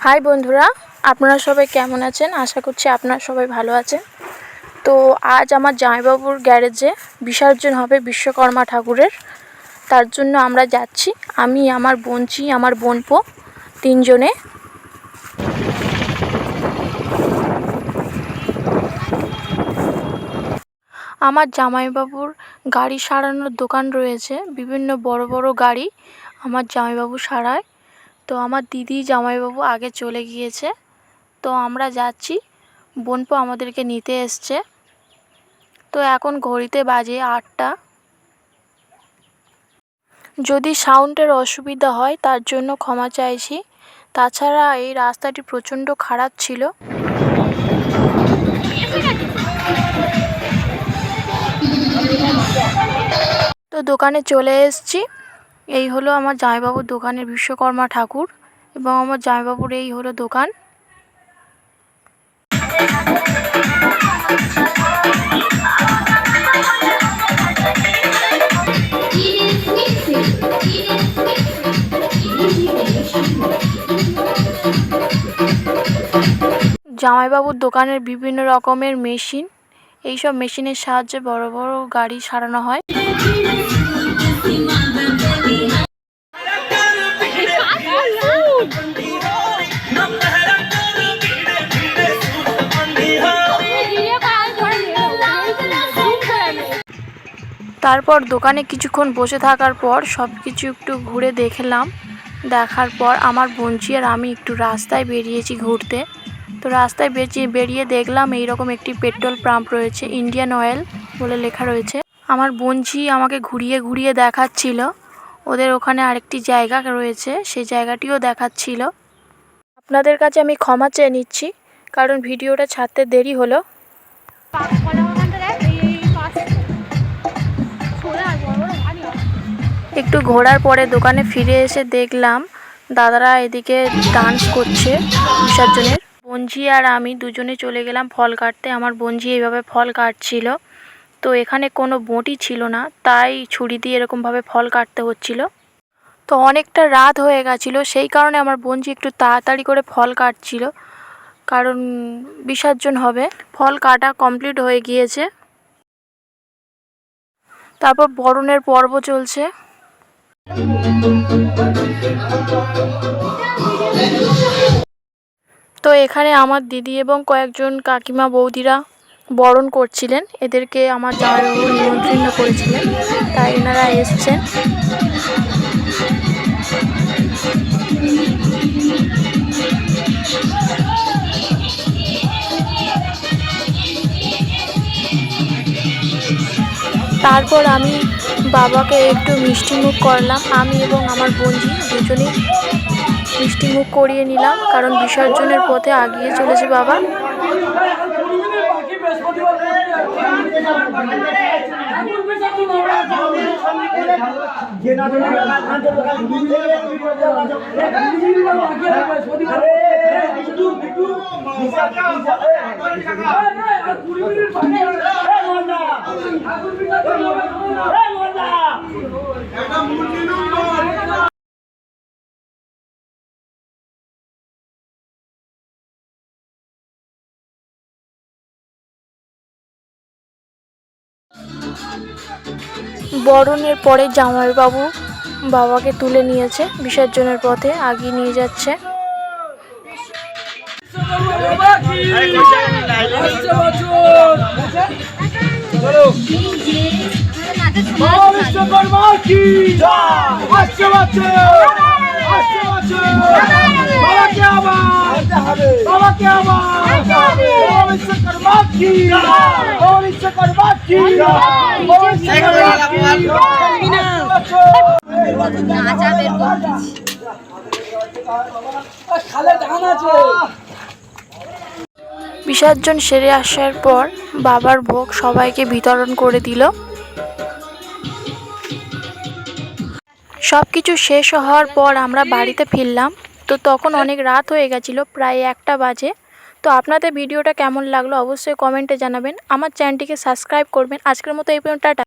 High বন্ধুরা, আপনারা সবাই কেমন আছেন? আশা করছি আপনারা সবাই ভালো আছেন। তো আজ আমার জামাইবাবুর গ্যারেজে বিসর্জন হবে বিশ্বকর্মা ঠাকুরের। তার জন্য আমরা যাচ্ছি, আমি, আমার বোনচি, আমার বোনপো তিনজনে। আমার জামাইবাবুর গাড়ি সারানোর দোকান রয়েছে, বিভিন্ন বড় বড় গাড়ি আমার জামাইবাবু সারায়। তো আমার দিদি জামাইবাবু আগে চলে গিয়েছে, তো আমরা যাচ্ছি, বোনপো আমাদেরকে নিতে এসছে। তো এখন ঘড়িতে বাজে 8টা। যদি সাউন্ডের অসুবিধা হয় তার জন্য ক্ষমা চাইছি। তাছাড়া এই রাস্তাটি প্রচণ্ড খারাপ ছিল। তো দোকানে চলে এসেছি। এই হলো আমার জামাইবাবুর দোকানের বিশ্বকর্মা ঠাকুর, এবং আমার জামাইবাবুর এই হলো দোকান। জামাইবাবুর দোকানের বিভিন্ন রকমের মেশিন, এইসব মেশিনের সাহায্যে বড় বড় গাড়ি সারানো হয়। তারপর দোকানে কিছুক্ষণ বসে থাকার পর সব কিছু একটু ঘুরে দেখলাম। দেখার পর আমার বোনচি আর আমি একটু রাস্তায় বেরিয়েছি ঘুরতে। তো রাস্তায় বেরিয়ে দেখলাম এইরকম একটি পেট্রোল পাম্প রয়েছে, ইন্ডিয়ান অয়েল বলে লেখা রয়েছে। আমার বোনচি আমাকে ঘুরিয়ে ঘুরিয়ে দেখাচ্ছিল ওদের ওখানে আরেকটি জায়গা রয়েছে, সেই জায়গাটিও দেখাচ্ছিল। আপনাদের কাছে আমি ক্ষমা চেয়ে নিচ্ছি, কারণ ভিডিওটা ছাড়তে দেরি হলো। একটু ঘোরার পরে দোকানে ফিরে এসে দেখলাম দাদারা এদিকে ডান্স করছে বিসর্জনের। বোনঝি আর আমি দুজনে চলে গেলাম ফল কাটতে। আমার বোনঝি এইভাবে ফল কাটছিল। তো এখানে কোনো বঁটি ছিল না, তাই ছুরি দিয়ে এরকমভাবে ফল কাটতে হচ্ছিল। তো অনেকটা রাত হয়ে গেছিলো, সেই কারণে আমার বোনঝি একটু তাড়াতাড়ি করে ফল কাটছিল, কারণ বিসর্জন হবে। ফল কাটা কমপ্লিট হয়ে গিয়েছে। তারপর বরণের পর্ব চলছে। তো এখানে আমার দিদি এবং কয়েকজন কাকিমা বৌদিরা বরণ করছিলেন। এদেরকে আমার জামাইবাবু নিমন্ত্রণ করেছিলেন, তাই এনারা এসছেন। তারপর আমি বাবাকে একটু মিষ্টি মুখ করলাম। আমি এবং আমার বোনঝি দুজনেই মিষ্টি মুখ করিয়ে নিলাম, কারণ বিসর্জনের পথে এগিয়ে চলেছে বাবা। বরণের পরে জামাইবাবু বাবাকে তুলে নিয়েছে, বিসর্জনের পথে আগিয়ে নিয়ে যাচ্ছে। বিসর্জন সেরে আসার পর বাবার ভোগ সবাইকে বিতরণ করে দিল। সব কিছু শেষ হওয়ার পর আমরা বাড়িতে ফিরলাম। তো তখন অনেক রাত হয়ে গেছিলো, প্রায় 1টা বাজে। তো আপনাদের ভিডিওটা কেমন লাগলো অবশ্যই কমেন্টে জানাবেন। আমার চ্যানেলটিকে সাবস্ক্রাইব করবেন। আজকের মতো এই পর্যন্ত, টাটা।